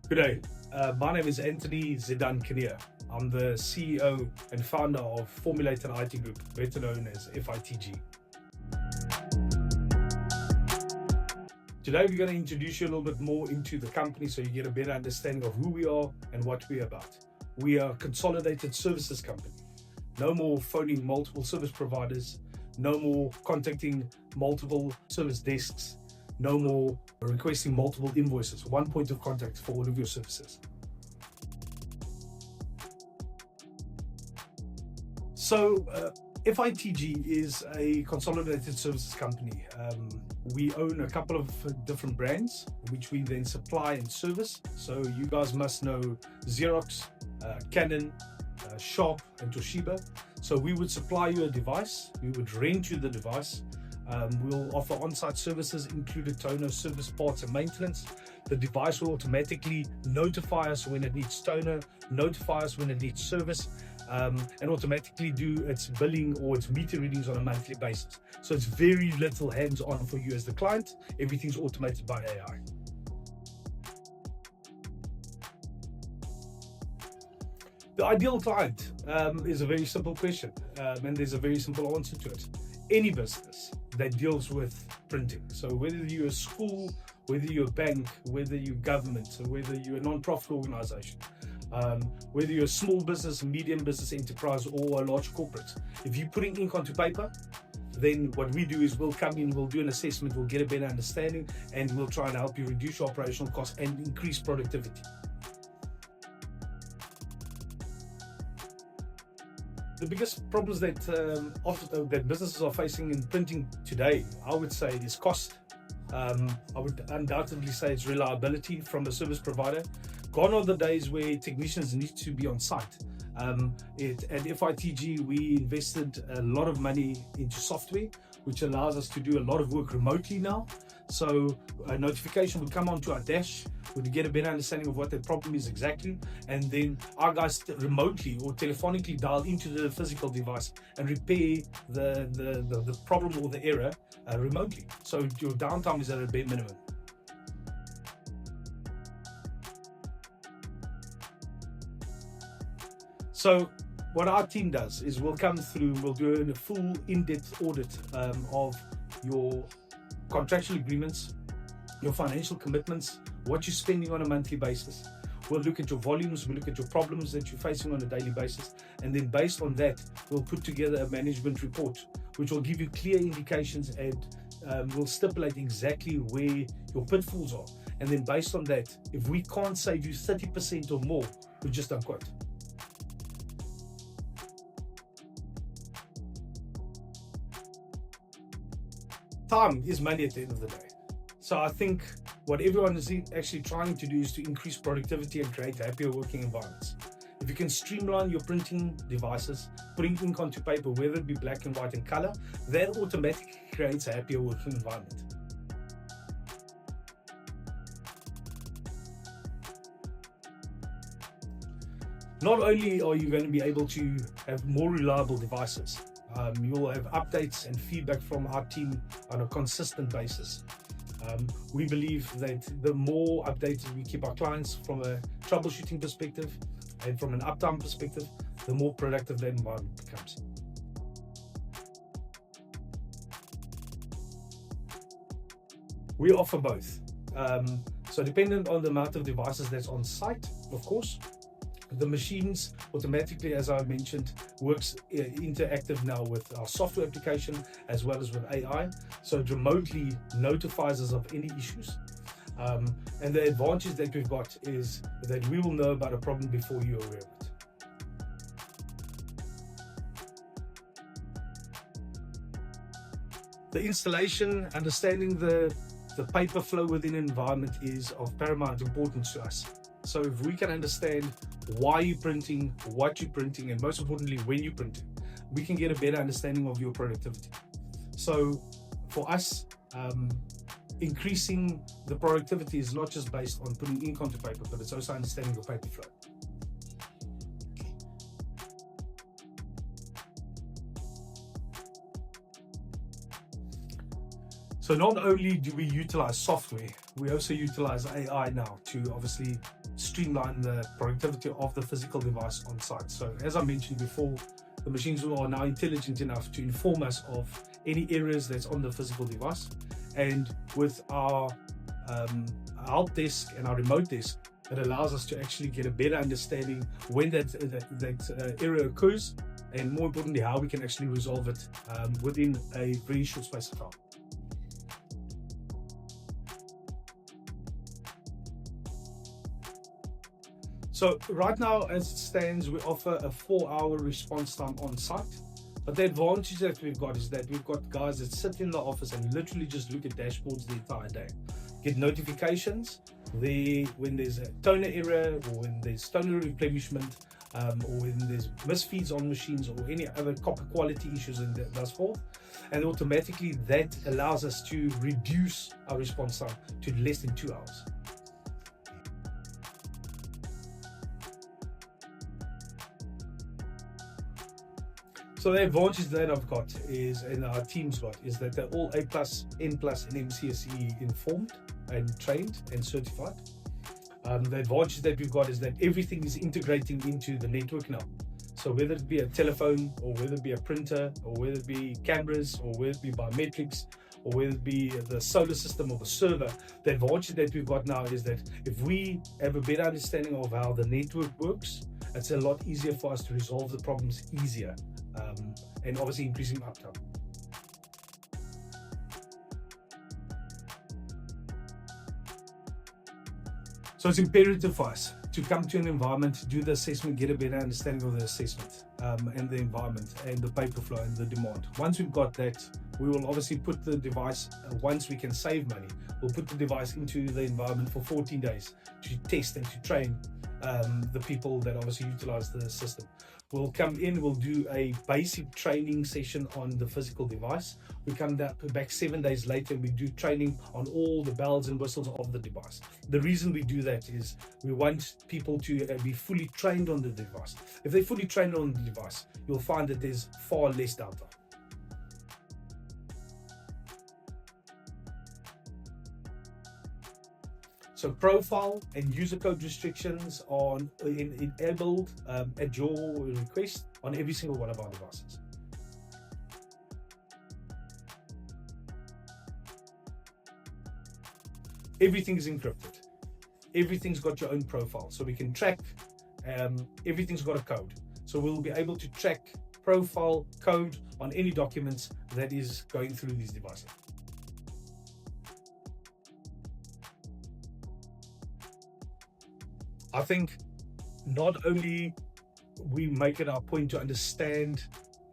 Good day. My name is Anthony Zidan Kinnear. I'm the CEO and founder of Formulated IT Group, better known as FITG. Today we're going to introduce you a little bit more into the company so you get a better understanding of who we are and what we're about. We are a consolidated services company. No more phoning multiple service providers, no more contacting multiple service desks, no more requesting multiple invoices. One point of contact for all of your services. So FITG is a consolidated services company. We own a couple of different brands, which we then supply and service. So you guys must know Xerox, Canon, Sharp, and Toshiba. So we would supply you a device, we would rent you the device. We'll offer on-site services, including toner, service parts, and maintenance. The device will automatically notify us when it needs toner, notify us when it needs service, and automatically do its billing or its meter readings on a monthly basis. So it's very little hands-on for you as the client. Everything's automated by AI. The ideal client is a very simple question, and there's a very simple answer to it. Any business that deals with printing. So whether you're a school, whether you're a bank, whether you're government, whether you're a non-profit organization, whether you're a small business, medium business enterprise, or a large corporate, if you're putting ink onto paper, then what we do is we'll come in, we'll do an assessment, we'll get a better understanding, and we'll try and help you reduce your operational costs and increase productivity. The biggest problems that that businesses are facing in printing today, I would say, is cost. I would undoubtedly say it's reliability from a service provider. Gone are the days where technicians need to be on site. At FITG, we invested a lot of money into software, which allows us to do a lot of work remotely now. So a notification would come onto our dash, we'd get a better understanding of what the problem is exactly, and then our guys remotely or telephonically dial into the physical device and repair the problem or the error remotely. So your downtime is at a bare minimum. So what our team does is we'll come through, we'll do a full in-depth audit of your contractual agreements, your financial commitments, what you're spending on a monthly basis. We'll look at your volumes, we'll look at your problems that you're facing on a daily basis, and then based on that, we'll put together a management report, which will give you clear indications and will stipulate exactly where your pitfalls are. And then based on that, if we can't save you 30% or more, we just don't quote. Time is money at the end of the day. So I think what everyone is actually trying to do is to increase productivity and create happier working environments. If you can streamline your printing devices, putting ink onto paper, whether it be black and white and color, that automatically creates a happier working environment. Not only are you going to be able to have more reliable devices, you will have updates and feedback from our team on a consistent basis. We believe that the more updated we keep our clients from a troubleshooting perspective and from an uptime perspective, the more productive that environment becomes. We offer both. So dependent on the amount of devices that's on site, of course, the machines automatically, as I mentioned, works interactive now with our software application as well as with AI. So it remotely notifies us of any issues. And the advantage that we've got is that we will know about a problem before you're aware of it. The installation, understanding the paper flow within an environment is of paramount importance to us. So if we can understand why you're printing, what you're printing, and most importantly, when you're printing, we can get a better understanding of your productivity. So for us, increasing the productivity is not just based on putting ink onto paper, but it's also understanding your paper flow. So not only do we utilize software, we also utilize AI now to obviously streamline the productivity of the physical device on site. So as I mentioned before, the machines are now intelligent enough to inform us of any errors that's on the physical device. And with our help desk and our remote desk, it allows us to actually get a better understanding when that error occurs, and more importantly, how we can actually resolve it within a very short space of time. So right now, as it stands, we offer a 4-hour response time on site. But the advantage that we've got is that we've got guys that sit in the office and literally just look at dashboards the entire day, get notifications when there's a toner error, or when there's toner replenishment, or when there's misfeeds on machines, or any other copper quality issues and thus forth. And automatically that allows us to reduce our response time to less than 2 hours. So the advantage that I've got is, and our team's got, is that they're all A+, N+, and MCSE informed and trained and certified. The advantage that we've got is that everything is integrating into the network now. So whether it be a telephone, or whether it be a printer, or whether it be cameras, or whether it be biometrics, or whether it be the solar system or the server, the advantage that we've got now is that if we have a better understanding of how the network works, it's a lot easier for us to resolve the problems easier, and obviously increasing uptime. So it's imperative for us to come to an environment, do the assessment, get a better understanding of the assessment, and the environment and the paper flow and the demand. Once we've got that, we will obviously put the device, once we can save money, we'll put the device into the environment for 14 days to test and to train the people that obviously utilize the system. We'll come in, we'll do a basic training session on the physical device. We come back 7 days later, we do training on all the bells and whistles of the device. The reason we do that is we want people to be fully trained on the device. If they're fully trained on the device, you'll find that there's far less downtime. So profile and user code restrictions are enabled at your request on every single one of our devices. Everything is encrypted. Everything's got your own profile, so we can track. Everything's got a code, so we'll be able to track profile code on any documents that is going through these devices. I think not only we make it our point to understand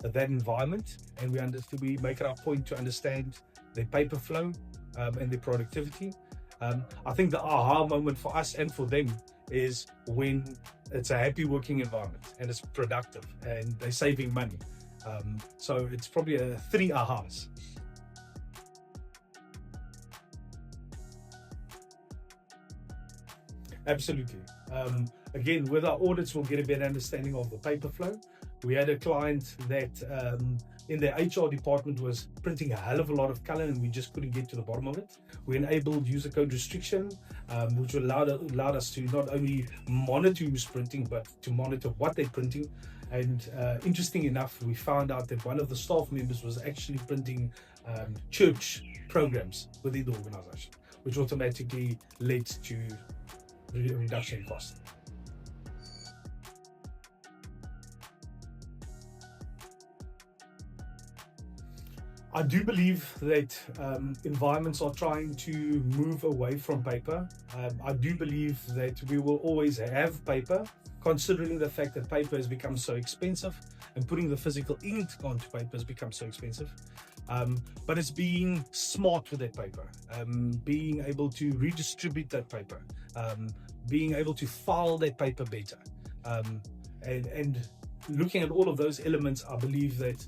that environment, and we make it our point to understand their paper flow and their productivity. I think the aha moment for us and for them is when it's a happy working environment and it's productive and they're saving money. So it's probably 3 ahas. Absolutely. Again, with our audits, we'll get a better understanding of the paper flow. We had a client that in their HR department was printing a hell of a lot of color, and we just couldn't get to the bottom of it. We enabled user code restriction, which allowed us to not only monitor who's printing, but to monitor what they're printing. And interesting enough, we found out that one of the staff members was actually printing church programs within the organization, which automatically led to reduction in cost. I do believe that environments are trying to move away from paper. I do believe that we will always have paper, considering the fact that paper has become so expensive and putting the physical ink onto paper has become so expensive. But it's being smart with that paper, being able to redistribute that paper, being able to file that paper better. And looking at all of those elements, I believe that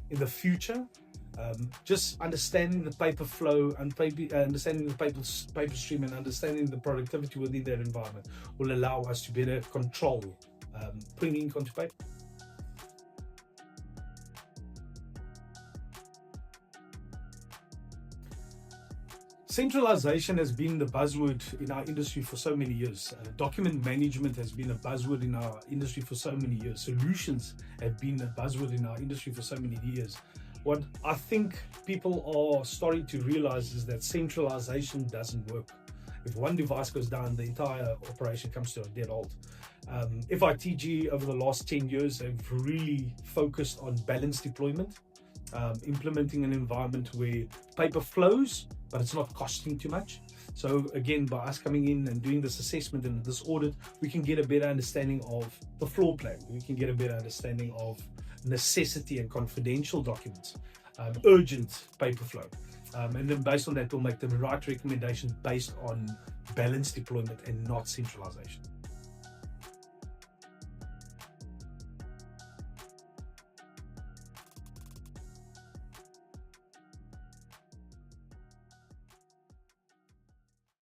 in the future, just understanding the paper flow and understanding the paper stream and understanding the productivity within that environment will allow us to better control putting ink onto paper. Centralization has been the buzzword in our industry for so many years. Document management has been a buzzword in our industry for so many years. Solutions have been a buzzword in our industry for so many years. What I think people are starting to realize is that centralization doesn't work. If one device goes down, the entire operation comes to a dead halt. FITG over the last 10 years have really focused on balanced deployment, implementing an environment where paper flows, but it's not costing too much. So again, by us coming in and doing this assessment and this audit, we can get a better understanding of the floor plan. We can get a better understanding of necessity and confidential documents, urgent paper flow. And then based on that, we'll make the right recommendations based on balanced deployment and not centralization.